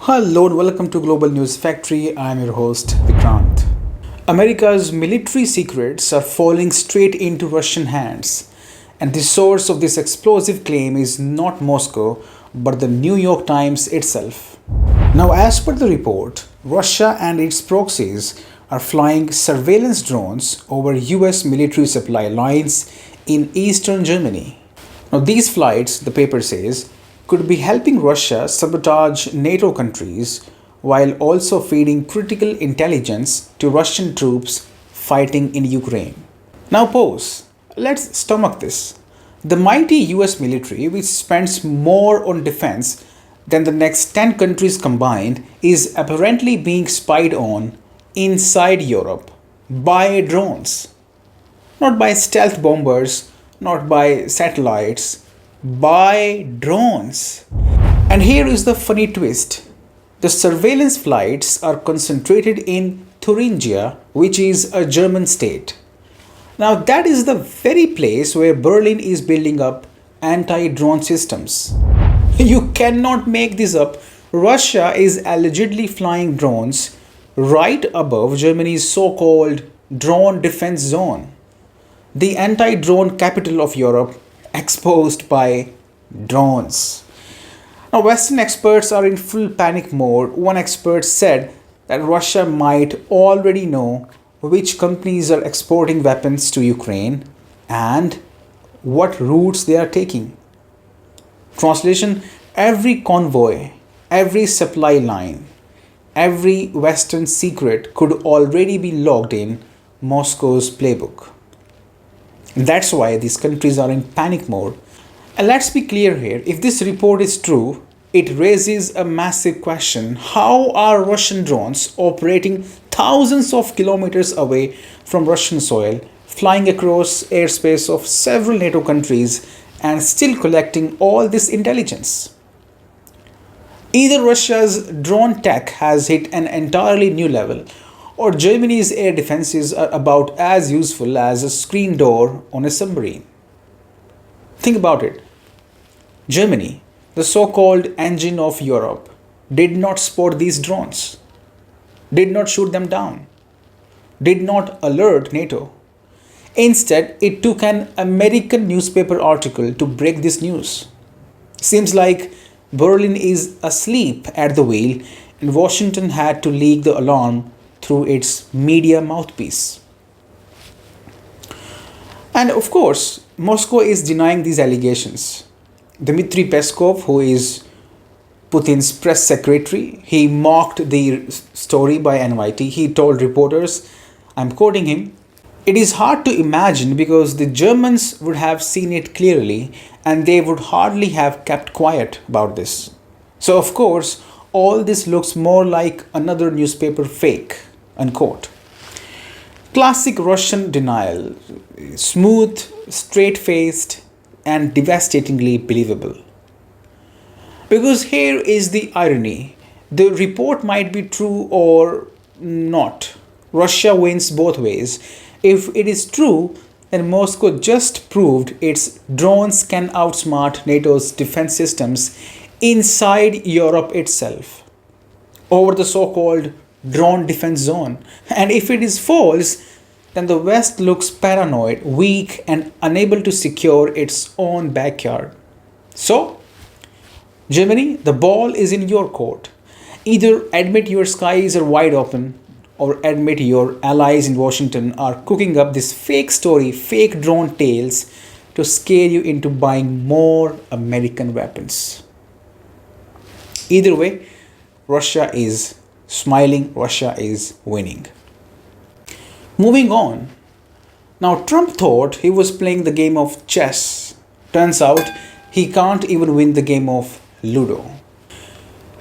Hello and welcome to Global News Factory. I'm your host Vikrant. America's military secrets are falling straight into Russian hands, and the source of this explosive claim is not Moscow but the New York Times itself. Now, as per the report, Russia and its proxies are flying surveillance drones over US military supply lines in eastern Germany. Now, these flights, the paper says, could be helping Russia sabotage NATO countries while also feeding critical intelligence to Russian troops fighting in Ukraine. Now, pause. Let's stomach this. The mighty US military, which spends more on defense than the next 10 countries combined, is apparently being spied on inside Europe by drones. Not by stealth bombers, not by satellites, by drones. And here is the funny twist. The surveillance flights are concentrated in Thuringia, which is a German state. Now, that is the very place where Berlin is building up anti-drone systems. You cannot make this up. Russia is allegedly flying drones right above Germany's so-called drone defense zone, the anti-drone capital of Europe, exposed by drones. Now, Western experts are in full panic mode. One expert said that Russia might already know which companies are exporting weapons to Ukraine and what routes they are taking. Translation: every convoy, every supply line, every Western secret could already be logged in Moscow's playbook. That's why these countries are in panic mode. And let's be clear here, if this report is true, it raises a massive question. How are Russian drones operating thousands of kilometers away from Russian soil, flying across airspace of several NATO countries, and still collecting all this intelligence? Either Russia's drone tech has hit an entirely new level, or Germany's air defenses are about as useful as a screen door on a submarine. Think about it. Germany, the so-called engine of Europe, did not spot these drones, did not shoot them down, did not alert NATO. Instead, it took an American newspaper article to break this news. Seems like Berlin is asleep at the wheel and Washington had to leak the alarm through its media mouthpiece. And of course, Moscow is denying these allegations. Dmitry Peskov, who is Putin's press secretary, he mocked the story by NYT. He told reporters, I'm quoting him, "It is hard to imagine because the Germans would have seen it clearly and they would hardly have kept quiet about this. So of course, all this looks more like another newspaper fake," unquote. Classic Russian denial, smooth, straight-faced, and devastatingly believable. Because here is the irony. The report might be true or not. Russia wins both ways. If it is true, then Moscow just proved its drones can outsmart NATO's defense systems inside Europe itself over the so-called drone defense zone. And if it is false, then the West looks paranoid, weak, and unable to secure its own backyard. So, Germany, the ball is in your court. Either admit your skies are wide open, or admit your allies in Washington are cooking up this fake story, fake drone tales to scare you into buying more American weapons. Either way, Russia is smiling, Russia is winning. Moving on. Now, Trump thought he was playing the game of chess. Turns out he can't even win the game of Ludo.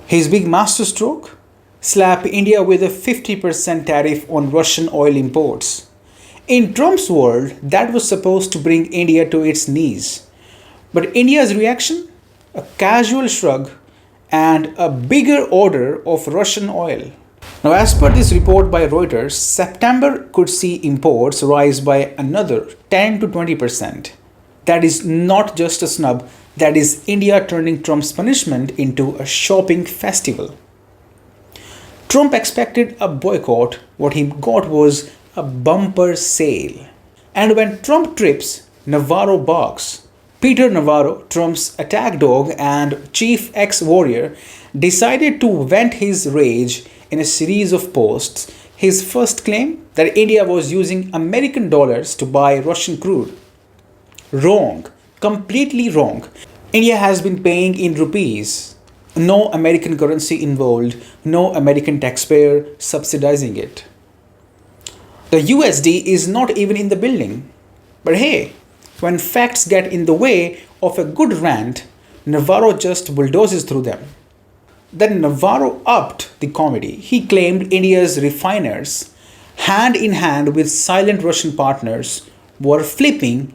His big masterstroke? Slap India with a 50% tariff on Russian oil imports. In Trump's world, that was supposed to bring India to its knees. But India's reaction? A casual shrug and a bigger order of Russian oil. Now, as per this report by Reuters, September could see imports rise by another 10 to 20%. That is not just a snub, that is India turning Trump's punishment into a shopping festival. Trump expected a boycott. What he got was a bumper sale. And when Trump trips, Navarro barks. Peter Navarro, Trump's attack dog and chief ex-warrior, decided to vent his rage in a series of posts. His first claim that India was using American dollars to buy Russian crude. Wrong. Completely wrong. India has been paying in rupees. No American currency involved, no American taxpayer subsidizing it. The USD is not even in the building. But hey, when facts get in the way of a good rant, Navarro just bulldozes through them. Then Navarro upped the comedy. He claimed India's refiners, hand in hand with silent Russian partners, were flipping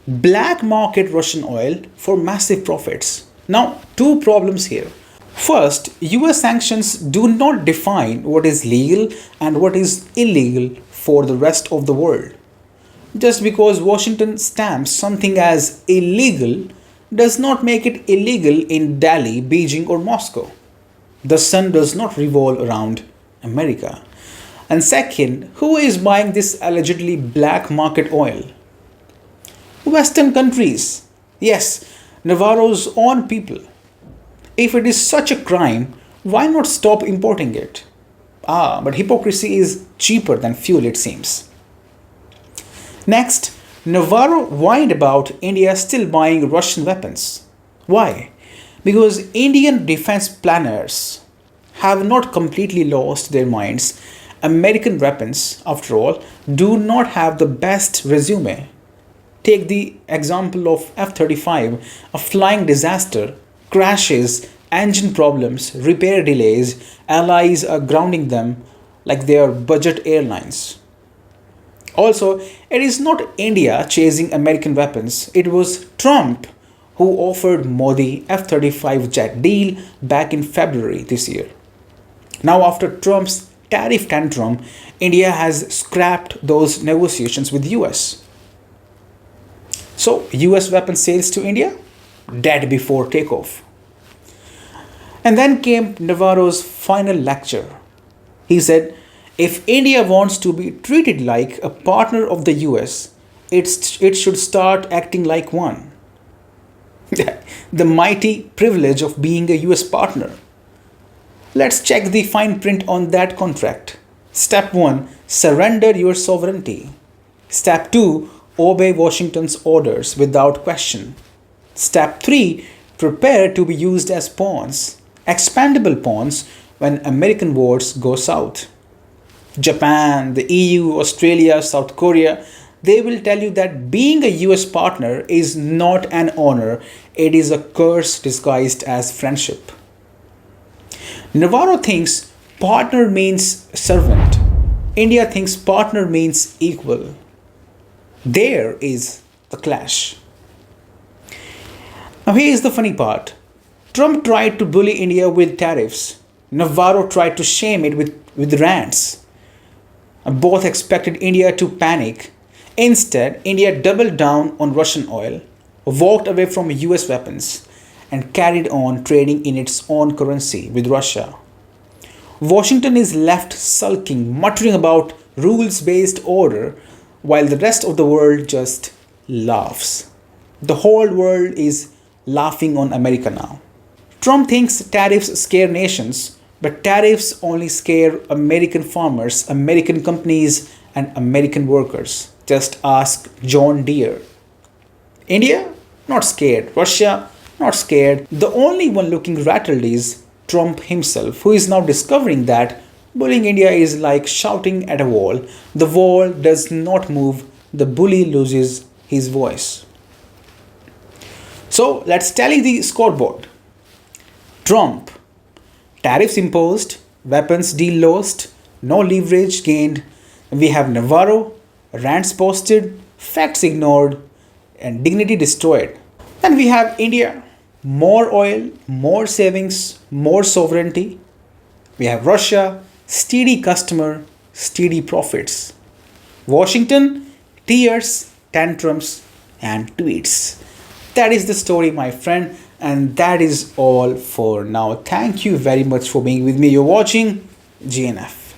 black market Russian oil for massive profits. Now, two problems here. First, US sanctions do not define what is legal and what is illegal for the rest of the world. Just because Washington stamps something as illegal does not make it illegal in Delhi, Beijing, or Moscow. The sun does not revolve around America. And second, who is buying this allegedly black market oil? Western countries. Yes, Navarro's own people. If it is such a crime, why not stop importing it? But hypocrisy is cheaper than fuel, it seems. Next, Navarro whined about India still buying Russian weapons. Why? Because Indian defense planners have not completely lost their minds. American weapons, after all, do not have the best resume. Take the example of F-35, a flying disaster, crashes, engine problems, repair delays, allies are grounding them like they are budget airlines. Also, it is not India chasing American weapons, it was Trump who offered Modi F-35 jet deal back in February this year. Now, after Trump's tariff tantrum, India has scrapped those negotiations with US. So, US weapon sales to India? Dead before takeoff. And then came Navarro's final lecture. He said, if India wants to be treated like a partner of the US, it should start acting like one. The mighty privilege of being a US partner. Let's check the fine print on that contract. Step 1. Surrender your sovereignty. Step 2. Obey Washington's orders without question. Step 3. Prepare to be used as pawns, expendable pawns, when American wars go south. Japan, the EU, Australia, South Korea, they will tell you that being a US partner is not an honor, it is a curse disguised as friendship. Navarro thinks partner means servant. India thinks partner means equal. There is the clash. Now here is the funny part. Trump tried to bully India with tariffs. Navarro tried to shame it with rants. Both expected India to panic. Instead, India doubled down on Russian oil, walked away from US weapons, and carried on trading in its own currency with Russia. Washington is left sulking, muttering about rules-based order, while the rest of the world just laughs. The whole world is laughing on America now. Trump thinks tariffs scare nations, but tariffs only scare American farmers, American companies, and American workers. Just ask John Deere. India? Not scared. Russia? Not scared. The only one looking rattled is Trump himself, who is now discovering that bullying India is like shouting at a wall. The wall does not move, the bully loses his voice. So let's tally the scoreboard. Trump, tariffs imposed, weapons deal lost, no leverage gained. We have Navarro, rants posted, facts ignored, and dignity destroyed. Then we have India, more oil, more savings, more sovereignty. We have Russia, steady customer, steady profits. Washington, tears, tantrums, and tweets. That is the story, my friend, and that is all for now. Thank you very much for being with me. You're watching GNF.